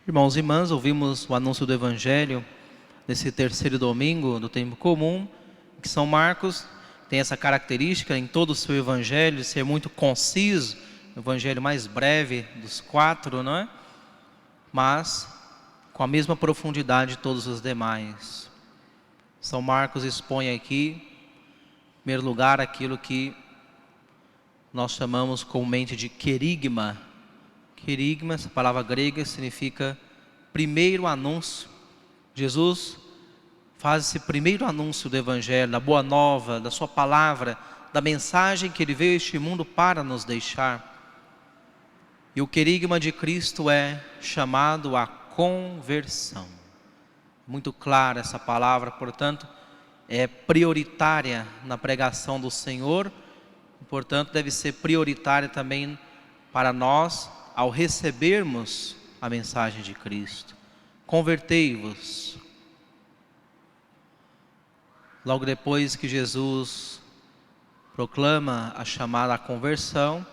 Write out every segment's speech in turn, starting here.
Irmãos e irmãs, ouvimos o anúncio do Evangelho nesse terceiro domingo do tempo comum, que São Marcos tem essa característica em todo o seu Evangelho de ser muito conciso, o Evangelho mais breve dos quatro, não é? Mas com a mesma profundidade de todos os demais. São Marcos expõe aqui, em primeiro lugar, aquilo que nós chamamos comumente de querigma. Querigma, essa palavra grega, significa primeiro anúncio. Jesus faz esse primeiro anúncio do Evangelho, da boa nova, da sua palavra, da mensagem que ele veio a este mundo para nos deixar. E o querigma de Cristo é chamado a conversão. Muito clara essa palavra, portanto, é prioritária na pregação do Senhor, portanto, deve ser prioritária também para nós ao recebermos a mensagem de Cristo. Convertei-vos. Logo depois que Jesus proclama a chamada à conversão,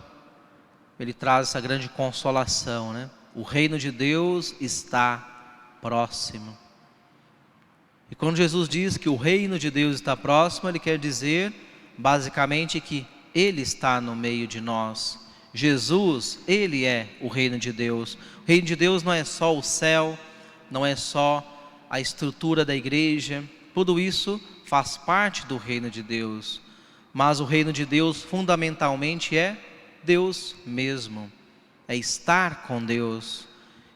ele traz essa grande consolação, né? O reino de Deus está próximo. E quando Jesus diz que o reino de Deus está próximo, ele quer dizer basicamente que ele está no meio de nós. Jesus, ele é o reino de Deus. O reino de Deus não é só o céu, não é só a estrutura da igreja, tudo isso faz parte do reino de Deus. Mas o reino de Deus fundamentalmente é Deus mesmo, é estar com Deus.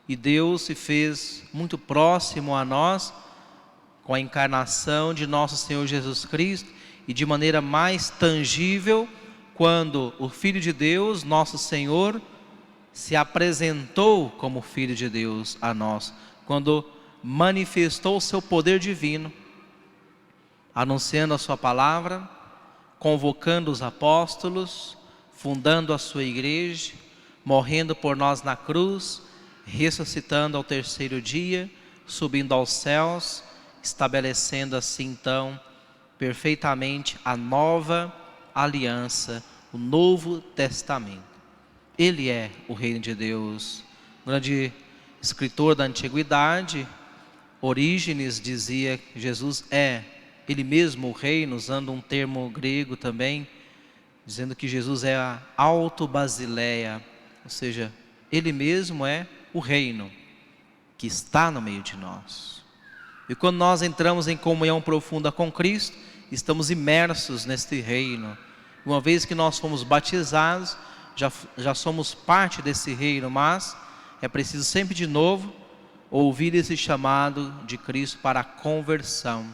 E Deus se fez muito próximo a nós com a encarnação de nosso Senhor Jesus Cristo e de maneira mais tangível quando o Filho de Deus, nosso Senhor, se apresentou como Filho de Deus a nós, quando manifestou o seu poder divino, anunciando a sua palavra, convocando os apóstolos, fundando a sua igreja, morrendo por nós na cruz, ressuscitando ao terceiro dia, subindo aos céus, estabelecendo assim então perfeitamente a nova aliança, o Novo Testamento. Ele é o reino de Deus. O grande escritor da antiguidade, Orígenes, dizia que Jesus é ele mesmo o reino, usando um termo grego também, dizendo que Jesus é a autobasileia, ou seja, ele mesmo é o reino que está no meio de nós. E quando nós entramos em comunhão profunda com Cristo, estamos imersos neste reino. Uma vez que nós fomos batizados, já somos parte desse reino, mas é preciso sempre de novo ouvir esse chamado de Cristo para a conversão.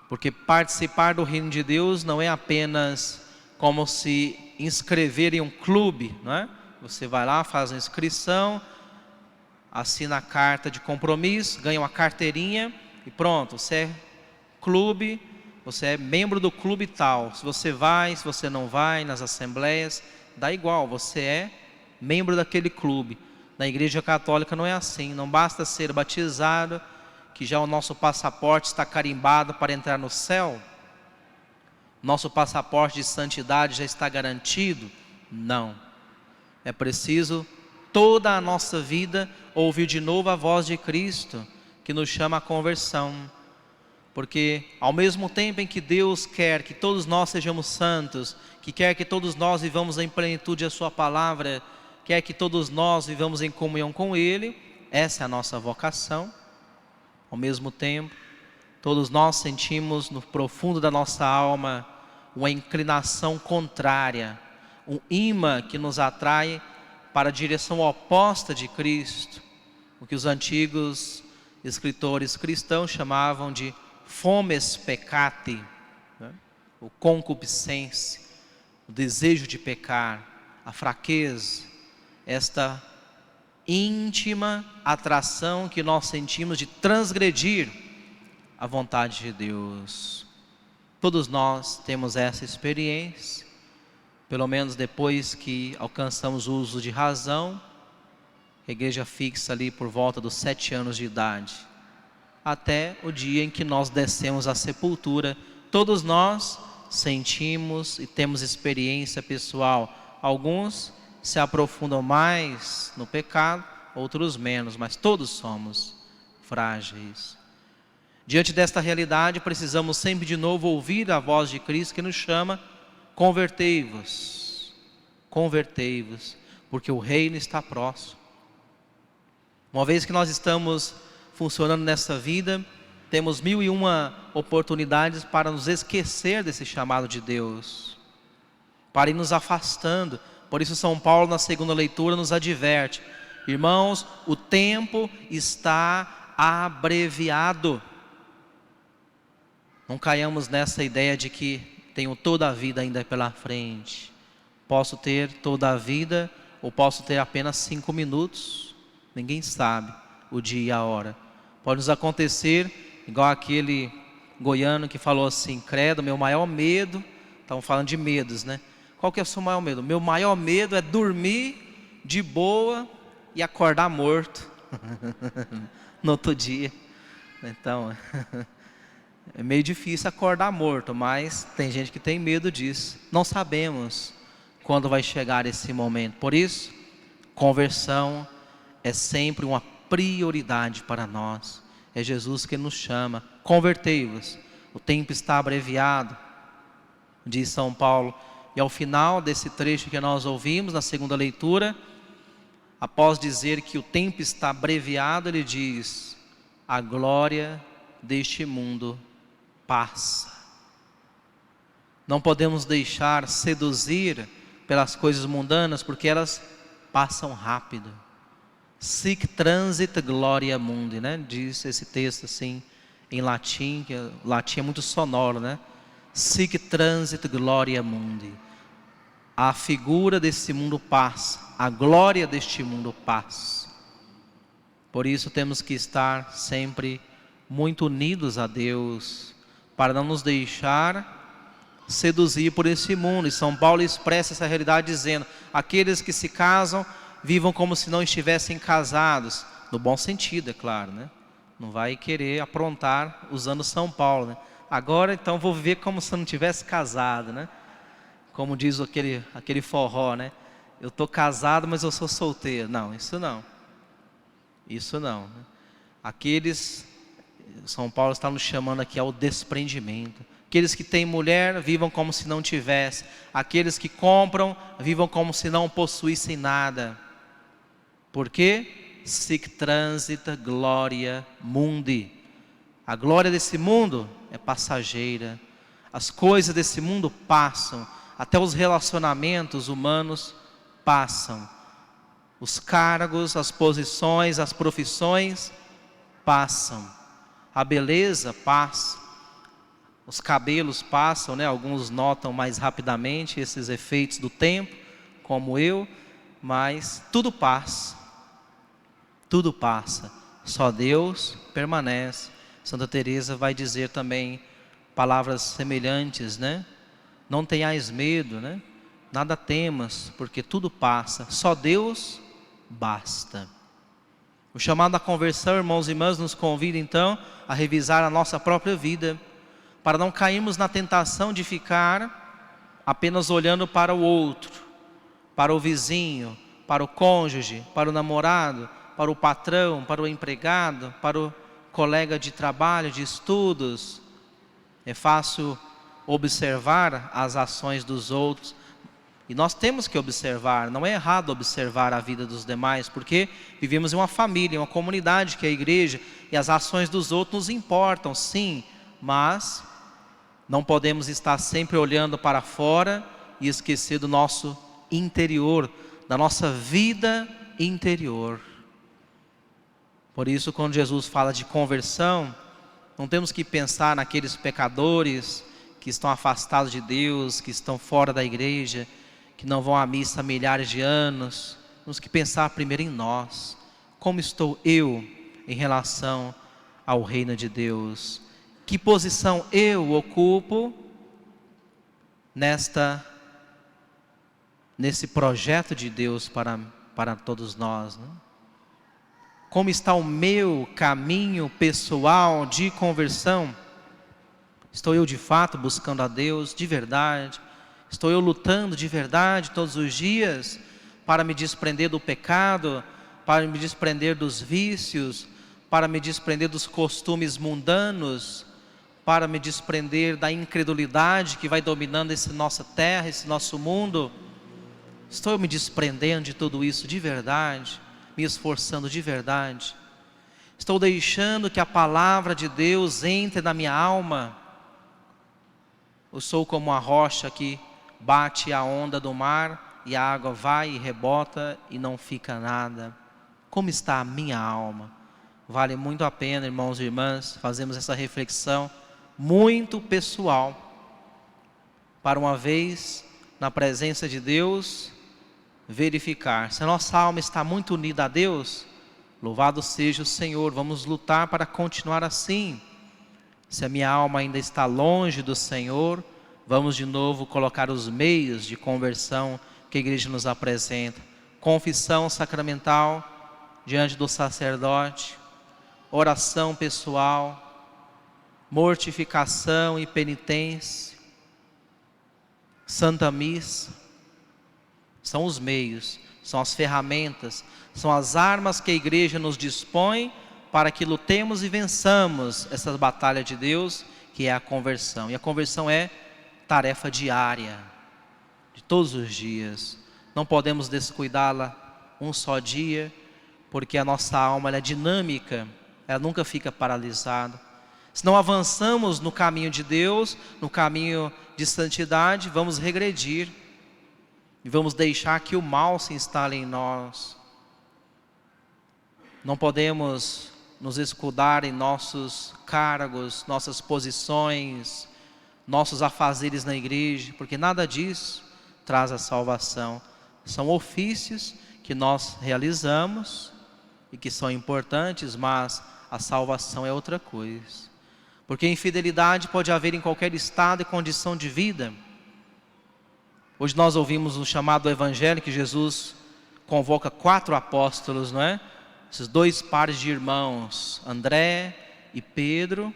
Porque participar do reino de Deus não é apenas como se inscrever em um clube, não é? Você vai lá, faz a inscrição, assina a carta de compromisso, ganha uma carteirinha e pronto, você é clube, você é membro do clube tal. Se você vai, se você não vai nas assembleias, dá igual, você é membro daquele clube. Na Igreja Católica não é assim, não basta ser batizado, que já o nosso passaporte está carimbado para entrar no céu. Nosso passaporte de santidade já está garantido? Não. É preciso toda a nossa vida ouvir de novo a voz de Cristo, que nos chama à conversão. Porque ao mesmo tempo em que Deus quer que todos nós sejamos santos, que quer que todos nós vivamos em plenitude a sua palavra, quer que todos nós vivamos em comunhão com Ele, essa é a nossa vocação. Ao mesmo tempo, todos nós sentimos no profundo da nossa alma uma inclinação contrária, um imã que nos atrai para a direção oposta de Cristo, o que os antigos escritores cristãos chamavam de fomes peccati, né? O concupiscência, o desejo de pecar, a fraqueza, esta íntima atração que nós sentimos de transgredir a vontade de Deus. Todos nós temos essa experiência, pelo menos depois que alcançamos o uso de razão. A igreja fixa ali por volta dos 7 anos de idade, até o dia em que nós descemos à sepultura. Todos nós sentimos e temos experiência pessoal. Alguns se aprofundam mais no pecado, outros menos, mas todos somos frágeis. Diante desta realidade, precisamos sempre de novo ouvir a voz de Cristo que nos chama: convertei-vos, convertei-vos, porque o reino está próximo. Uma vez que nós estamos funcionando nessa vida, temos 1001 oportunidades para nos esquecer desse chamado de Deus, para ir nos afastando. Por isso São Paulo, na segunda leitura, nos adverte: irmãos, o tempo está abreviado. Não caiamos nessa ideia de que tenho toda a vida ainda pela frente. Posso ter toda a vida ou posso ter apenas 5 minutos. Ninguém sabe o dia e a hora. Pode nos acontecer igual aquele goiano que falou assim: credo, meu maior medo. Estamos falando de medos, né? Qual que é o seu maior medo? Meu maior medo é dormir de boa e acordar morto no outro dia. Então, é meio difícil acordar morto, mas tem gente que tem medo disso. Não sabemos quando vai chegar esse momento. Por isso, conversão é sempre uma prioridade para nós. É Jesus que nos chama: convertei-vos, o tempo está abreviado, diz São Paulo. E ao final desse trecho que nós ouvimos, na segunda leitura, após dizer que o tempo está abreviado, ele diz: a glória deste mundo passa. Não podemos deixar seduzir pelas coisas mundanas, porque elas passam rápido. Sic transit gloria mundi, né? Diz esse texto assim em latim, que o latim é muito sonoro, né? Sic transit gloria mundi. A figura desse mundo passa, a glória deste mundo passa. Por isso temos que estar sempre muito unidos a Deus, para não nos deixar seduzir por esse mundo. E São Paulo expressa essa realidade dizendo: aqueles que se casam, vivam como se não estivessem casados, no bom sentido, é claro, né? Não vai querer aprontar usando São Paulo, né? Agora então vou viver como se eu não tivesse casado, né? Como diz aquele forró, né? Eu estou casado, mas eu sou solteiro. Não, isso não. Isso não. Aqueles, São Paulo está nos chamando aqui ao desprendimento. Aqueles que têm mulher, vivam como se não tivessem. Aqueles que compram, vivam como se não possuíssem nada. Por quê? Sic transita gloria mundi. A glória desse mundo é passageira. As coisas desse mundo passam. Até os relacionamentos humanos passam. Os cargos, as posições, as profissões passam. A beleza passa. Os cabelos passam, né? Alguns notam mais rapidamente esses efeitos do tempo, como eu, mas tudo passa. Tudo passa. Só Deus permanece. Santa Teresa vai dizer também palavras semelhantes, né? Não tenhais medo, né? Nada temas, porque tudo passa. Só Deus basta. O chamado à conversão, irmãos e irmãs, nos convida então a revisar a nossa própria vida, para não cairmos na tentação de ficar apenas olhando para o outro, para o vizinho, para o cônjuge, para o namorado, para o patrão, para o empregado, para o colega de trabalho, de estudos. É fácil observar as ações dos outros, e nós temos que observar. Não é errado observar a vida dos demais, porque vivemos em uma família, em uma comunidade que é a igreja, e as ações dos outros nos importam, sim, mas não podemos estar sempre olhando para fora e esquecer do nosso interior, da nossa vida interior. Por isso, quando Jesus fala de conversão, não temos que pensar naqueles pecadores que estão afastados de Deus, que estão fora da igreja, que não vão à missa há milhares de anos. Temos que pensar primeiro em nós. Como estou eu em relação ao reino de Deus? Que posição eu ocupo nesse projeto de Deus para todos nós, né? Como está o meu caminho pessoal de conversão? Estou eu de fato buscando a Deus de verdade? Estou eu lutando de verdade todos os dias para me desprender do pecado, para me desprender dos vícios, para me desprender dos costumes mundanos, para me desprender da incredulidade que vai dominando essa nossa terra, esse nosso mundo. Estou me desprendendo de tudo isso de verdade, me esforçando de verdade. Estou deixando que a palavra de Deus entre na minha alma. Eu sou como a rocha que bate a onda do mar e a água vai e rebota e não fica nada. Como está a minha alma? Vale muito a pena, irmãos e irmãs, fazermos essa reflexão muito pessoal, para uma vez na presença de Deus, verificar se a nossa alma está muito unida a Deus. Louvado seja o Senhor, vamos lutar para continuar assim. Se a minha alma ainda está longe do Senhor, vamos de novo colocar os meios de conversão que a igreja nos apresenta. Confissão sacramental diante do sacerdote, oração pessoal, mortificação e penitência, Santa Missa. São os meios, são as ferramentas, são as armas que a igreja nos dispõe para que lutemos e vençamos essa batalha de Deus, que é a conversão. E a conversão é tarefa diária, de todos os dias. Não podemos descuidá-la um só dia, porque a nossa alma ela é dinâmica, ela nunca fica paralisada. Se não avançamos no caminho de Deus, no caminho de santidade, vamos regredir. E vamos deixar que o mal se instale em nós. Não podemos nos escudar em nossos cargos, nossas posições, nossos afazeres na igreja, porque nada disso traz a salvação. São ofícios que nós realizamos e que são importantes, mas a salvação é outra coisa. Porque infidelidade pode haver em qualquer estado e condição de vida. Hoje nós ouvimos o chamado evangelho que Jesus convoca 4 apóstolos, não é? Esses 2 pares de irmãos, André e Pedro,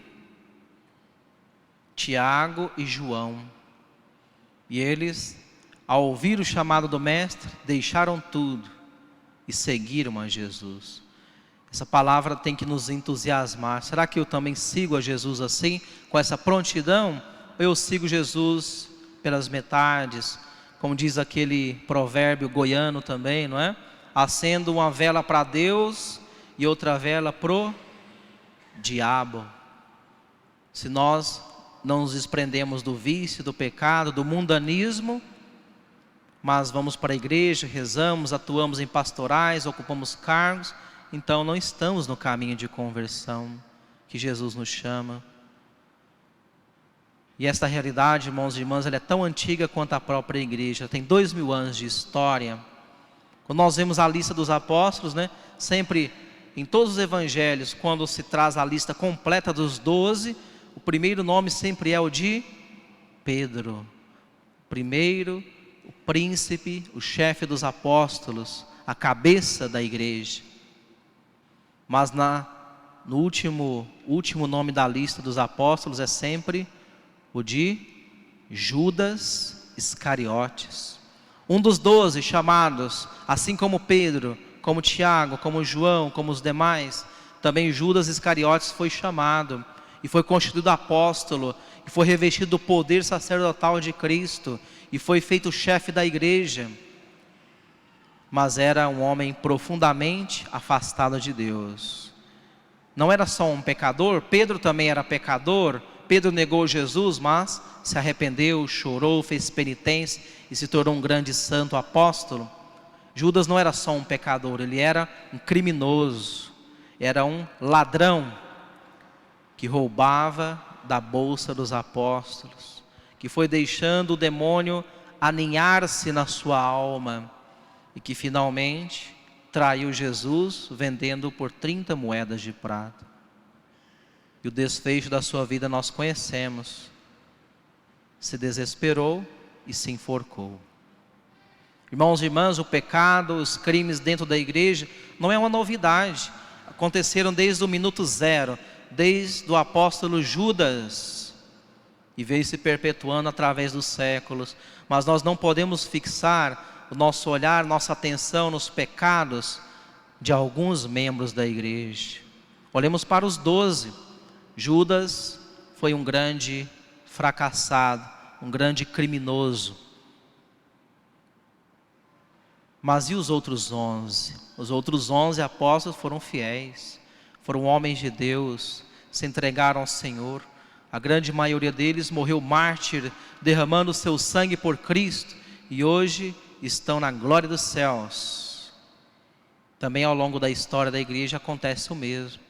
Tiago e João. E eles, ao ouvir o chamado do Mestre, deixaram tudo e seguiram a Jesus. Essa palavra tem que nos entusiasmar. Será que eu também sigo a Jesus assim, com essa prontidão? Ou eu sigo Jesus pelas metades, como diz aquele provérbio goiano também, não é? Acendo uma vela para Deus e outra vela pro diabo. Se nós não nos desprendemos do vício, do pecado, do mundanismo, mas vamos para a igreja, rezamos, atuamos em pastorais, ocupamos cargos, então não estamos no caminho de conversão que Jesus nos chama. E esta realidade, irmãos e irmãs, ela é tão antiga quanto a própria igreja, tem 2000 anos de história. Quando nós vemos a lista dos apóstolos, né, sempre em todos os evangelhos, quando se traz a lista completa dos 12, o primeiro nome sempre é o de Pedro. Primeiro, o príncipe, o chefe dos apóstolos, a cabeça da igreja. Mas no último nome da lista dos apóstolos é sempre o de Judas Iscariotes. Um dos 12 chamados, assim como Pedro, como Tiago, como João, como os demais, também Judas Iscariotes foi chamado e foi constituído apóstolo, e foi revestido do poder sacerdotal de Cristo, e foi feito chefe da igreja. Mas era um homem profundamente afastado de Deus. Não era só um pecador, Pedro também era pecador. Pedro negou Jesus, mas se arrependeu, chorou, fez penitência e se tornou um grande santo apóstolo. Judas não era só um pecador, ele era um criminoso, era um ladrão que roubava da bolsa dos apóstolos, que foi deixando o demônio aninhar-se na sua alma e que finalmente traiu Jesus vendendo por 30 moedas de prata. E o desfecho da sua vida nós conhecemos. Se desesperou e se enforcou. Irmãos e irmãs, o pecado, os crimes dentro da igreja não é uma novidade. Aconteceram desde o minuto zero, desde o apóstolo Judas, e veio se perpetuando através dos séculos. Mas nós não podemos fixar o nosso olhar, nossa atenção nos pecados de alguns membros da igreja. Olhemos para os 12. Judas foi um grande fracassado, um grande criminoso. Mas e os outros 11? Os outros 11 apóstolos foram fiéis, foram homens de Deus, se entregaram ao Senhor. A grande maioria deles morreu mártir, derramando seu sangue por Cristo, e hoje estão na glória dos céus. Também ao longo da história da igreja acontece o mesmo.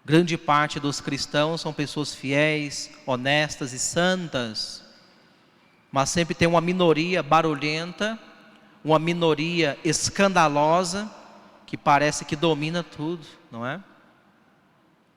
Grande parte dos cristãos são pessoas fiéis, honestas e santas, mas sempre tem uma minoria barulhenta, uma minoria escandalosa, que parece que domina tudo, não é?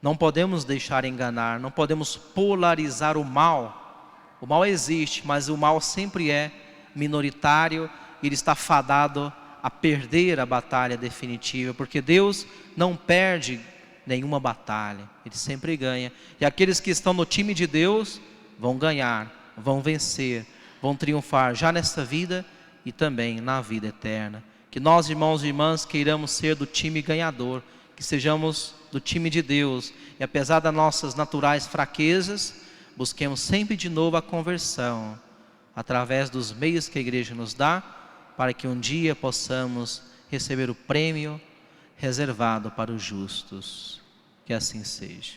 Não podemos deixar enganar, não podemos polarizar o mal. O mal existe, mas o mal sempre é minoritário, e ele está fadado a perder a batalha definitiva, porque Deus não perde nenhuma batalha, Ele sempre ganha. E aqueles que estão no time de Deus vão ganhar, vão vencer, vão triunfar já nesta vida e também na vida eterna. Que nós, irmãos e irmãs, queiramos ser do time ganhador, que sejamos do time de Deus, e apesar das nossas naturais fraquezas, busquemos sempre de novo a conversão, através dos meios que a igreja nos dá, para que um dia possamos receber o prêmio reservado para os justos. Que assim seja.